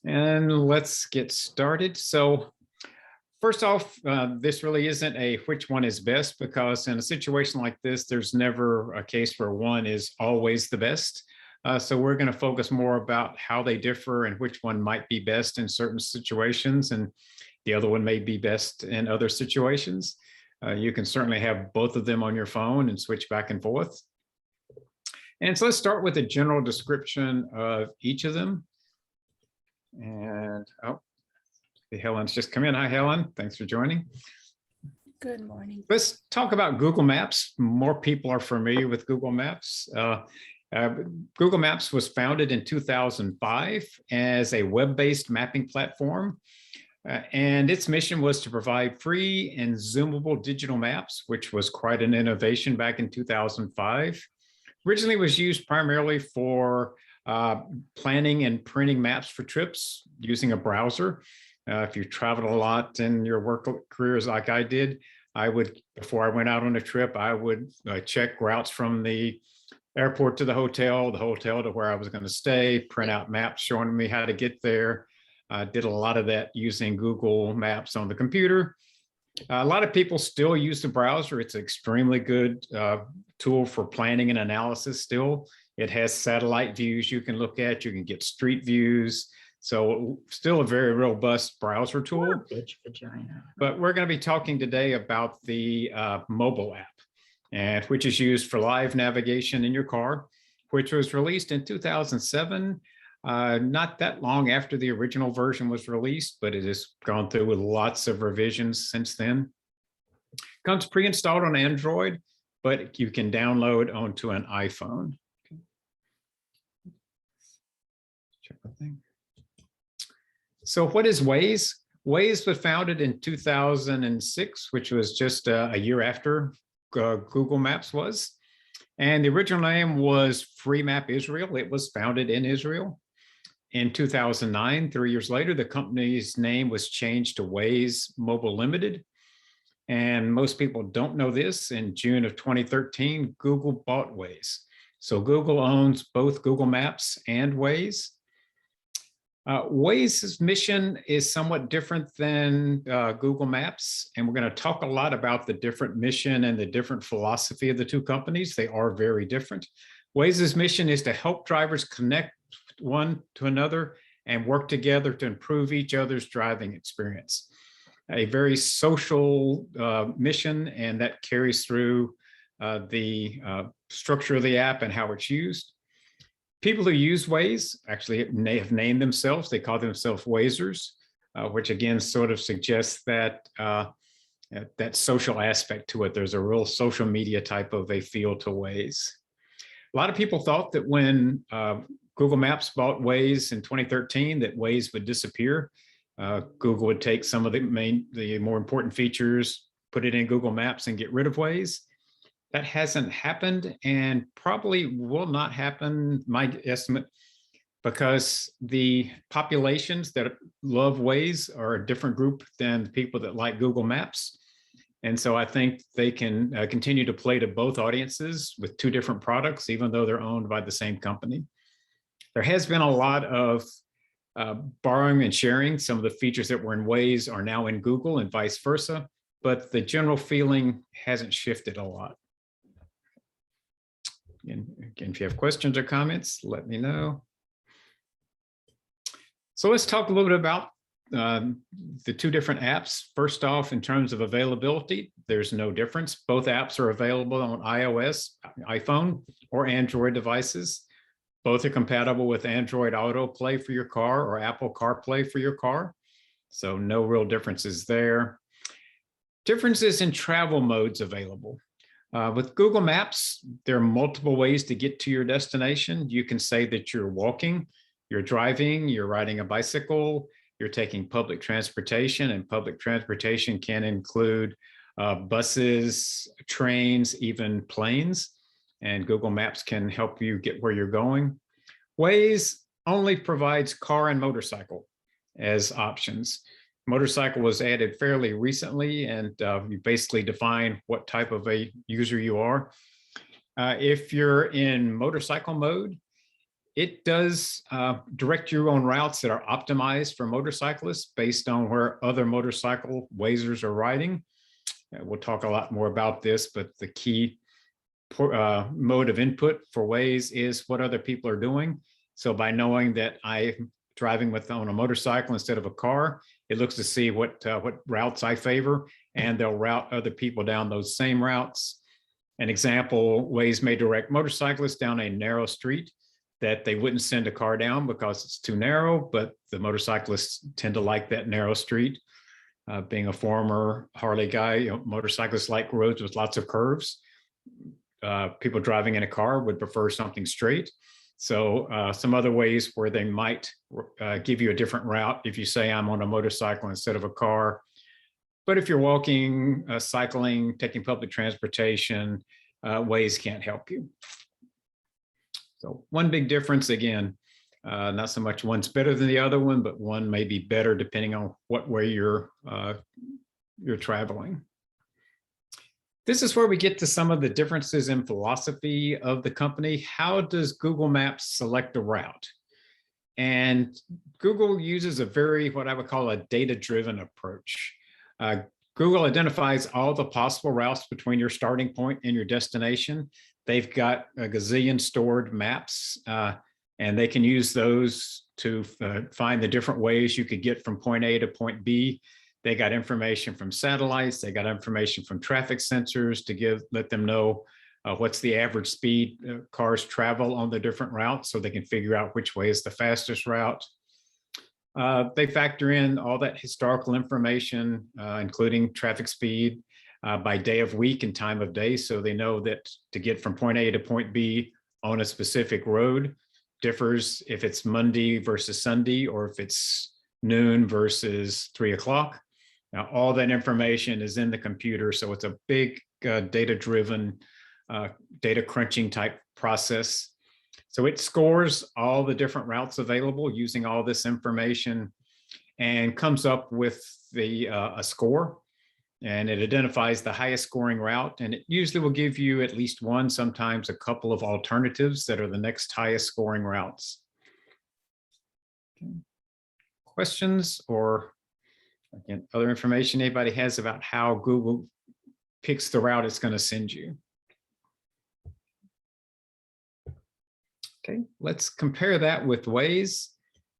And let's get started. So first off, this really isn't a which one is best, because in a situation like this, there's never a case where one is always the best. So we're going to focus more about how they differ and which one might be best in certain situations, and the other one may be best in other situations. You can certainly have both of them on your phone and switch back and forth. And so let's start with a general description of each of them. And Helen's just come in. Hi, Helen. Thanks for joining. Good morning. Let's talk about Google Maps. More people are familiar with Google Maps. Google Maps was founded in 2005 as a web-based mapping platform. And its mission was to provide free and zoomable digital maps, which was quite an innovation back in 2005. Originally, it was used primarily for planning and printing maps for trips using a browser. If you traveled a lot in your work careers like I did, before I went out on a trip, I would check routes from the airport to the hotel to where I was going to stay, print out maps showing me how to get there. I did a lot of that using Google Maps on the computer. A lot of people still use the browser. It's an extremely good tool for planning and analysis still. It has satellite views you can look at. You can get street views. So still a very robust browser tool. But we're going to be talking today about the mobile app, which is used for live navigation in your car, which was released in 2007. Not that long after the original version was released, but it has gone through with lots of revisions since then. Comes pre-installed on Android, but you can download onto an iPhone. Check the thing. So what is Waze? Waze was founded in 2006, which was just a year after Google Maps was. And the original name was Free Map Israel. It was founded in Israel. In 2009, 3 years later, the company's name was changed to Waze Mobile Limited. And most people don't know this. In June of 2013, Google bought Waze. So Google owns both Google Maps and Waze. Waze's mission is somewhat different than Google Maps, and we're going to talk a lot about the different mission and the different philosophy of the two companies. They are very different. Waze's mission is to help drivers connect one to another and work together to improve each other's driving experience. A very social mission, and that carries through the structure of the app and how it's used. People who use Waze actually have named themselves. They call themselves Wazers, which again sort of suggests that that social aspect to it. There's a real social media type of a feel to Waze. A lot of people thought that when Google Maps bought Waze in 2013, that Waze would disappear. Google would take some of the more important features, put it in Google Maps, and get rid of Waze. That hasn't happened, and probably will not happen, my estimate, because the populations that love Waze are a different group than the people that like Google Maps. And so I think they can continue to play to both audiences with two different products, even though they're owned by the same company. There has been a lot of borrowing and sharing. Some of the features that were in Waze are now in Google and vice versa, but the general feeling hasn't shifted a lot. And again, if you have questions or comments, let me know. So let's talk a little bit about the two different apps. First off, in terms of availability, there's no difference. Both apps are available on iOS, iPhone, or Android devices. Both are compatible with Android Autoplay for your car or Apple CarPlay for your car. So no real differences there. Differences in travel modes available. With Google Maps, there are multiple ways to get to your destination. You can say that you're walking, you're driving, you're riding a bicycle, you're taking public transportation, and public transportation can include buses, trains, even planes, and Google Maps can help you get where you're going. Waze only provides car and motorcycle as options. Motorcycle was added fairly recently, and you basically define what type of a user you are. If you're in motorcycle mode, It does direct your own routes that are optimized for motorcyclists based on where other motorcycle Wazers are riding. We'll talk a lot more about this, but the key mode of input for Waze is what other people are doing. So by knowing that I'm driving on a motorcycle instead of a car, it looks to see what routes I favor, and they'll route other people down those same routes. An example, Waze may direct motorcyclists down a narrow street that they wouldn't send a car down because it's too narrow, but the motorcyclists tend to like that narrow street. Being a former Harley guy, motorcyclists like roads with lots of curves. People driving in a car would prefer something straight. So some other ways where they might give you a different route if you say I'm on a motorcycle instead of a car. But if you're walking, cycling, taking public transportation, Waze can't help you. So one big difference, again, not so much one's better than the other one, but one may be better depending on what way you're traveling. This is where we get to some of the differences in philosophy of the company. How does Google Maps select a route? And Google uses a very, what I would call a data-driven approach. Google identifies all the possible routes between your starting point and your destination. They've got a gazillion stored maps, and they can use those to find the different ways you could get from point A to point B. They got information from satellites. They got information from traffic sensors to let them know what's the average speed cars travel on the different routes, so they can figure out which way is the fastest route. They factor in all that historical information, including traffic speed by day of week and time of day. So they know that to get from point A to point B on a specific road differs if it's Monday versus Sunday, or if it's noon versus 3 o'clock. Now, all that information is in the computer. So it's a big data-driven, data crunching type process. So it scores all the different routes available using all this information and comes up with a score. And it identifies the highest scoring route. And it usually will give you at least one, sometimes a couple of alternatives that are the next highest scoring routes. Okay. Questions or again, other information anybody has about how Google picks the route it's going to send you? Okay, let's compare that with Waze.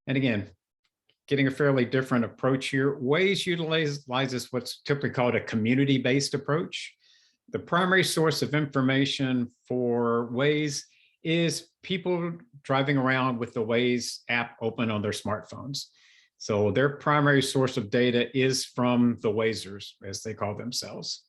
And again, getting a fairly different approach here. Waze utilizes what's typically called a community-based approach. The primary source of information for Waze is people driving around with the Waze app open on their smartphones. So their primary source of data is from the Wazers, as they call themselves.